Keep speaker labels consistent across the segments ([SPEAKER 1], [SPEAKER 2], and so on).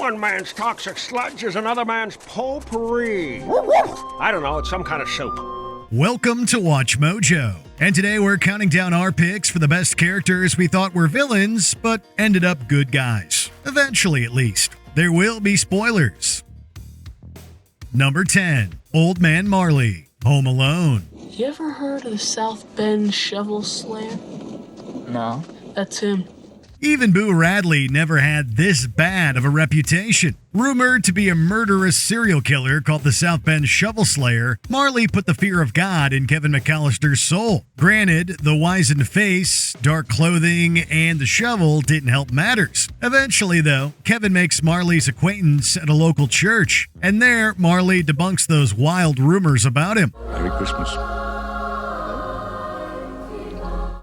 [SPEAKER 1] One man's toxic sludge is another man's potpourri. I don't know, it's some kind of soup.
[SPEAKER 2] Welcome to Watch Mojo. And today we're counting down our picks for the best characters we thought were villains, but ended up good guys. Eventually, at least. There will be spoilers. Number 10, Old Man Marley, Home Alone.
[SPEAKER 3] You ever heard of the South Bend Shovel Slayer?
[SPEAKER 4] No.
[SPEAKER 3] That's him.
[SPEAKER 2] Even Boo Radley never had this bad of a reputation. Rumored to be a murderous serial killer called the South Bend Shovel Slayer, Marley put the fear of God in Kevin McAllister's soul. Granted, the wizened face, dark clothing, and the shovel didn't help matters. Eventually, though, Kevin makes Marley's acquaintance at a local church, and there, Marley debunks those wild rumors about him.
[SPEAKER 5] Merry Christmas.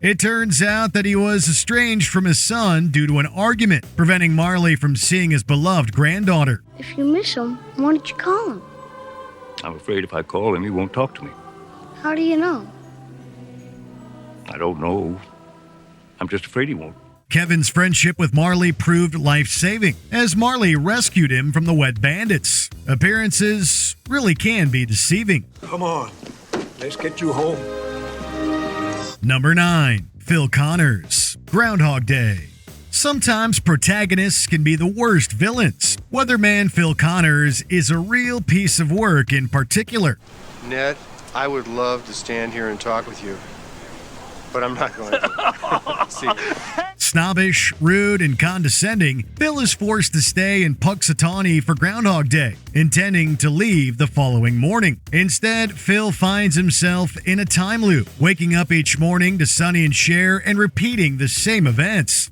[SPEAKER 2] It turns out that he was estranged from his son due to an argument, preventing Marley from seeing his beloved granddaughter.
[SPEAKER 6] If you miss him, why don't you call him?
[SPEAKER 5] I'm afraid if I call him, he won't talk to me.
[SPEAKER 6] How do you know?
[SPEAKER 5] I don't know. I'm just afraid he won't.
[SPEAKER 2] Kevin's friendship with Marley proved life-saving, as Marley rescued him from the wet bandits. Appearances really can be deceiving.
[SPEAKER 1] Come on, let's get you home.
[SPEAKER 2] Number 9, Phil Connors, Groundhog Day. Sometimes protagonists can be the worst villains. Weatherman Phil Connors is a real piece of work in particular.
[SPEAKER 7] Ned, I would love to stand here and talk with you, but I'm not going to. See.
[SPEAKER 2] Snobbish, rude, and condescending, Phil is forced to stay in Punxsutawney for Groundhog Day, intending to leave the following morning. Instead, Phil finds himself in a time loop, waking up each morning to Sonny and Cher and repeating the same events.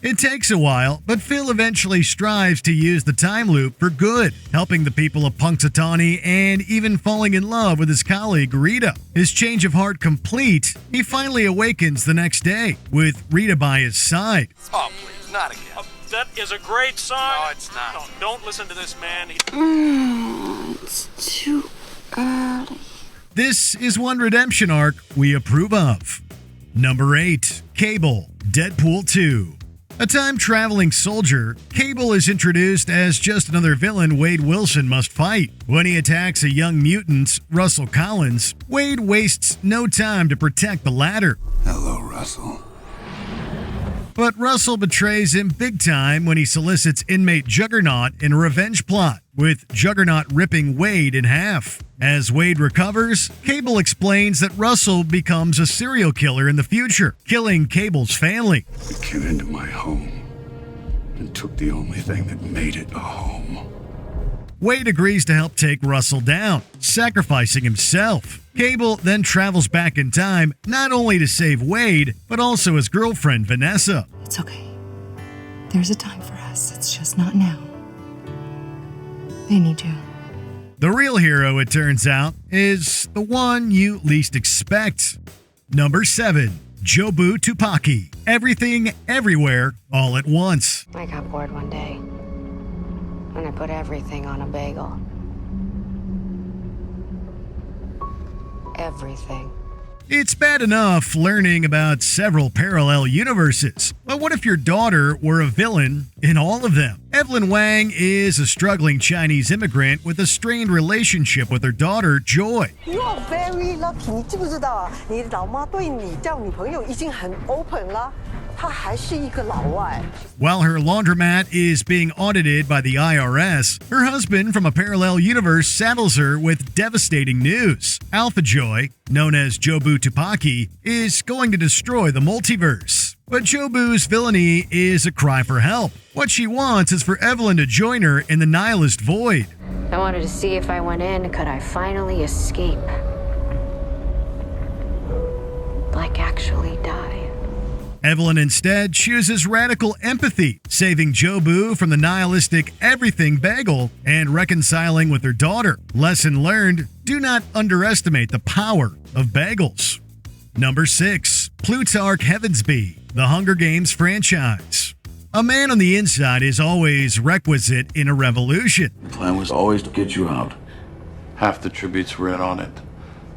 [SPEAKER 2] It takes a while, but Phil eventually strives to use the time loop for good, helping the people of Punxsutawney and even falling in love with his colleague Rita. His change of heart complete, he finally awakens the next day, with Rita by his side.
[SPEAKER 8] Oh, please, not again.
[SPEAKER 9] That is a great song.
[SPEAKER 8] No, it's not.
[SPEAKER 9] No, don't listen to this man.
[SPEAKER 6] It's too early.
[SPEAKER 2] This is one redemption arc we approve of. Number 8, Cable, Deadpool 2. A time-traveling soldier, Cable is introduced as just another villain Wade Wilson must fight. When he attacks a young mutant, Russell Collins, Wade wastes no time to protect the latter.
[SPEAKER 10] Hello, Russell.
[SPEAKER 2] But Russell betrays him big time when he solicits inmate Juggernaut in a revenge plot, with Juggernaut ripping Wade in half. As Wade recovers, Cable explains that Russell becomes a serial killer in the future, killing Cable's family.
[SPEAKER 10] He came into my home and took the only thing that made it a home.
[SPEAKER 2] Wade agrees to help take Russell down, sacrificing himself. Cable then travels back in time, not only to save Wade, but also his girlfriend, Vanessa.
[SPEAKER 11] It's okay. There's a time for us. It's just not now. They need you.
[SPEAKER 2] The real hero, it turns out, is the one you least expect. Number 7, Jobu Tupaki. Everything, everywhere, all at once.
[SPEAKER 12] I got bored one day, and I put everything on a bagel. Everything.
[SPEAKER 2] It's bad enough learning about several parallel universes, but what if your daughter were a villain in all of them? Evelyn Wang is a struggling Chinese immigrant with a strained relationship with her daughter, Joy.
[SPEAKER 13] You are very lucky. 你知不知道你老妈对你交女朋友已经很 open 了，她还是一个老外。
[SPEAKER 2] While her laundromat is being audited by the IRS, her husband from a parallel universe saddles her with devastating news. Alpha Joy, known as Jobu Tupaki, is going to destroy the multiverse. But Jobu's villainy is a cry for help. What she wants is for Evelyn to join her in the nihilist void.
[SPEAKER 12] I wanted to see if I went in, could I finally escape? Like actually die.
[SPEAKER 2] Evelyn instead chooses radical empathy, saving Jobu from the nihilistic everything bagel and reconciling with her daughter. Lesson learned, do not underestimate the power of bagels. Number 6, Plutarch Heavensby, the Hunger Games franchise. A man on the inside is always requisite in a revolution.
[SPEAKER 10] The plan was always to get you out Half the tributes were in on it.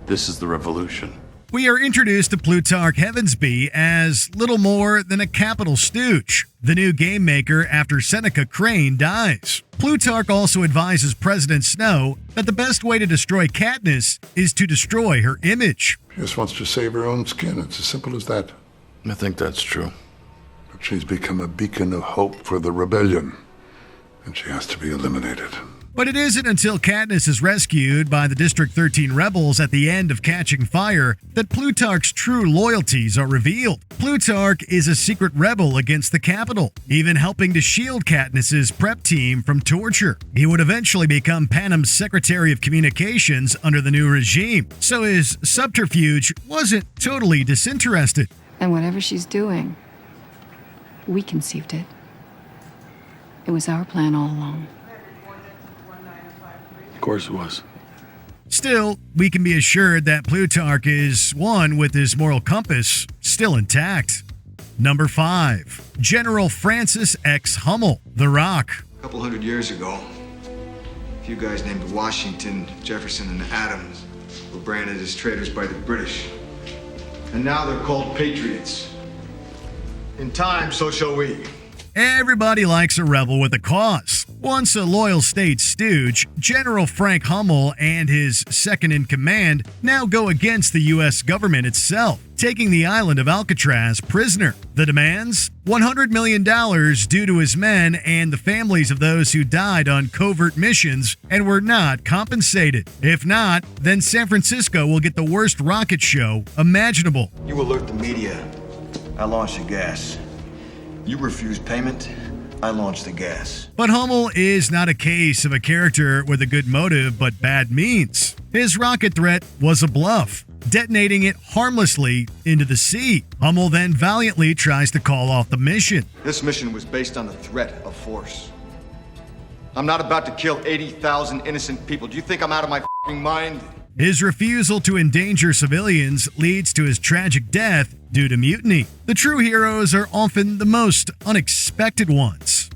[SPEAKER 10] This is the revolution.
[SPEAKER 2] We are introduced to Plutarch Heavensby as little more than a capital stooge, the new game maker after Seneca Crane dies. Plutarch also advises President Snow that the best way to destroy Katniss is to destroy her image.
[SPEAKER 10] She just wants to save her own skin. It's as simple as that.
[SPEAKER 4] I think that's true.
[SPEAKER 10] But she's become a beacon of hope for the rebellion, and she has to be eliminated.
[SPEAKER 2] But it isn't until Katniss is rescued by the District 13 rebels at the end of Catching Fire that Plutarch's true loyalties are revealed. Plutarch is a secret rebel against the Capitol, even helping to shield Katniss's prep team from torture. He would eventually become Panem's Secretary of Communications under the new regime, so his subterfuge wasn't totally disinterested.
[SPEAKER 11] And whatever she's doing, we conceived it. It was our plan all along.
[SPEAKER 4] Of course it was.
[SPEAKER 2] Still, we can be assured that Plutarch is one with his moral compass still intact. Number 5. General Francis X. Hummel, The Rock.
[SPEAKER 8] A couple hundred years ago, a few guys named Washington, Jefferson, and Adams were branded as traitors by the British. And now they're called patriots. In time, so shall we.
[SPEAKER 2] Everybody likes a rebel with a cause. Once a loyal state stooge, General Frank Hummel and his second-in-command now go against the U.S. government itself, taking the island of Alcatraz prisoner. The demands? $100 million due to his men and the families of those who died on covert missions and were not compensated. If not, then San Francisco will get the worst rocket show imaginable.
[SPEAKER 8] You alert the media. I launch the gas. You refuse payment, I launch the gas.
[SPEAKER 2] But Hummel is not a case of a character with a good motive but bad means. His rocket threat was a bluff, detonating it harmlessly into the sea. Hummel then valiantly tries to call off the mission.
[SPEAKER 8] This mission was based on the threat of force. I'm not about to kill 80,000 innocent people. Do you think I'm out of my f***ing mind?
[SPEAKER 2] His refusal to endanger civilians leads to his tragic death due to mutiny. The true heroes are often the most unexpected ones.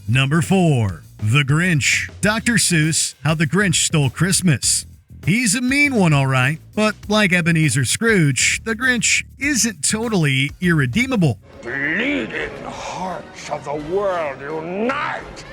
[SPEAKER 2] Number 4. The Grinch. Dr. Seuss, How the Grinch Stole Christmas. He's a mean one, all right, but like Ebenezer Scrooge, the Grinch isn't totally irredeemable.
[SPEAKER 1] Bleeding hearts of the world unite!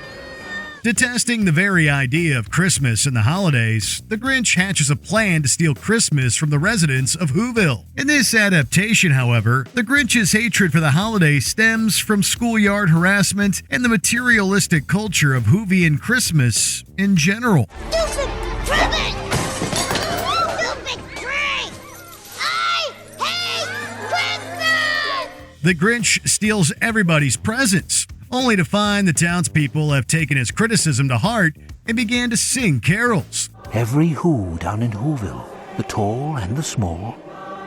[SPEAKER 2] Detesting the very idea of Christmas and the holidays, the Grinch hatches a plan to steal Christmas from the residents of Whoville. In this adaptation, however, the Grinch's hatred for the holiday stems from schoolyard harassment and the materialistic culture of Whovian Christmas in general.
[SPEAKER 6] Stupid cribbing! Stupid prank! I hate Christmas!
[SPEAKER 2] The Grinch steals everybody's presents, only to find the townspeople have taken his criticism to heart and began to sing carols.
[SPEAKER 14] Every Who down in Whoville, the tall and the small,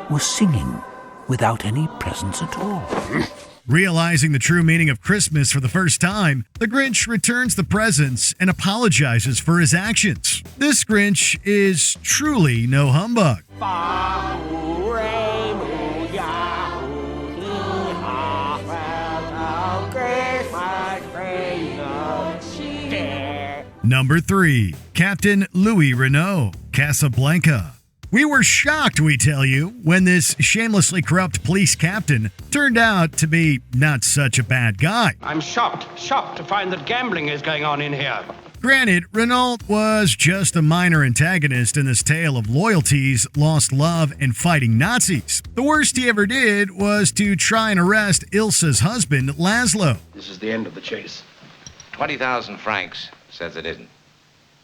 [SPEAKER 14] was singing without any presents at all.
[SPEAKER 2] Realizing the true meaning of Christmas for the first time, the Grinch returns the presents and apologizes for his actions. This Grinch is truly no humbug. Number 3. Captain Lou Renault, Casablanca. We were shocked, we tell you, when this shamelessly corrupt police captain turned out to be not such a bad guy.
[SPEAKER 15] I'm shocked to find that gambling is going on in here.
[SPEAKER 2] Granted, Renault was just a minor antagonist in this tale of loyalties, lost love, and fighting Nazis. The worst he ever did was to try and arrest Ilsa's husband, Laszlo.
[SPEAKER 15] This is the end of the chase.
[SPEAKER 16] 20,000 francs says it isn't.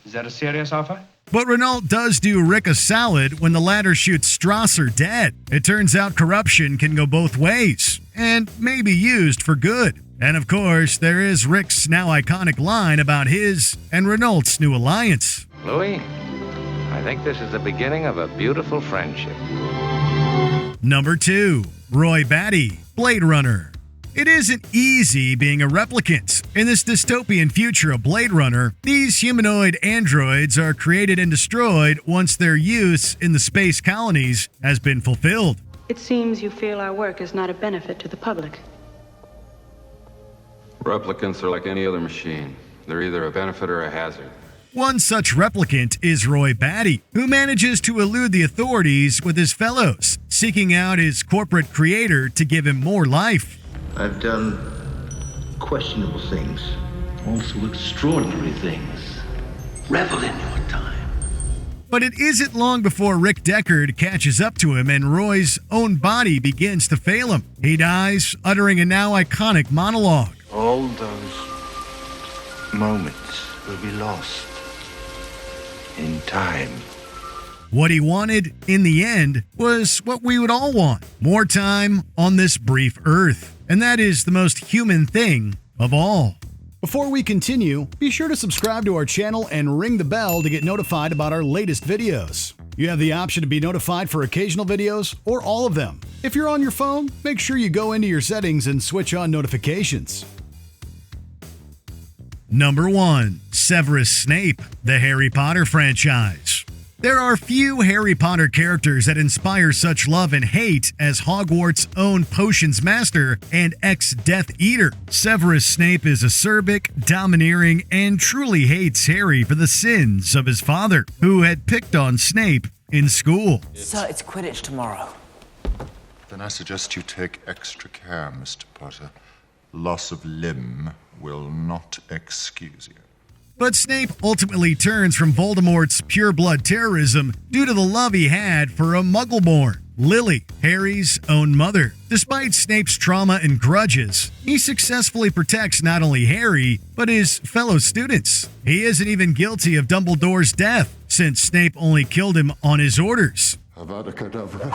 [SPEAKER 15] Is that a serious offer?
[SPEAKER 2] But Renault does do Rick a solid when the latter shoots Strasser dead. It turns out corruption can go both ways, and may be used for good. And of course, there is Rick's now iconic line about his and Renault's new alliance.
[SPEAKER 16] Louis, I think this is the beginning of a beautiful friendship.
[SPEAKER 2] Number 2. Roy Batty, Blade Runner. It isn't easy being a replicant. In this dystopian future of Blade Runner, these humanoid androids are created and destroyed once their use in the space colonies has been fulfilled.
[SPEAKER 17] It seems you feel our work is not a benefit to the public.
[SPEAKER 18] Replicants are like any other machine. They're either a benefit or a hazard.
[SPEAKER 2] One such replicant is Roy Baddy, who manages to elude the authorities with his fellows, seeking out his corporate creator to give him more life.
[SPEAKER 18] I've done questionable things, also extraordinary things. Revel in your time.
[SPEAKER 2] But it isn't long before Rick Deckard catches up to him and Roy's own body begins to fail him. He dies, uttering a now iconic monologue.
[SPEAKER 18] All those moments will be lost in time.
[SPEAKER 2] What he wanted, in the end, was what we would all want. More time on this brief earth. And that is the most human thing of all.
[SPEAKER 19] Before we continue, be sure to subscribe to our channel and ring the bell to get notified about our latest videos. You have the option to be notified for occasional videos or all of them. If you're on your phone, make sure you go into your settings and switch on notifications.
[SPEAKER 2] Number 1. Severus Snape, the Harry Potter franchise. There are few Harry Potter characters that inspire such love and hate as Hogwarts' own potions master and ex-Death Eater. Severus Snape is acerbic, domineering, and truly hates Harry for the sins of his father, who had picked on Snape in school.
[SPEAKER 20] Sir, it's Quidditch tomorrow.
[SPEAKER 21] Then I suggest you take extra care, Mr. Potter. Loss of limb will not excuse you.
[SPEAKER 2] But Snape ultimately turns from Voldemort's pure-blood terrorism due to the love he had for a Muggle-born, Lily, Harry's own mother. Despite Snape's trauma and grudges, he successfully protects not only Harry, but his fellow students. He isn't even guilty of Dumbledore's death, since Snape only killed him on his orders.
[SPEAKER 21] Avada Kedavra.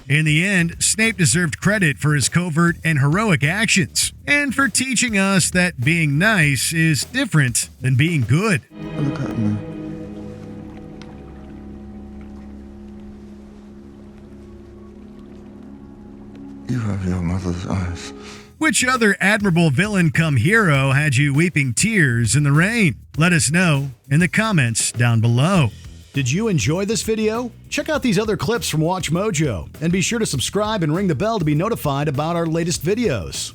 [SPEAKER 2] In the end, Snape deserved credit for his covert and heroic actions, and for teaching us that being nice is different than being good.
[SPEAKER 21] Look at me. You have your mother's eyes.
[SPEAKER 2] Which other admirable villain-cum-hero had you weeping tears in the rain? Let us know in the comments down below.
[SPEAKER 19] Did you enjoy this video? Check out these other clips from WatchMojo, and be sure to subscribe and ring the bell to be notified about our latest videos.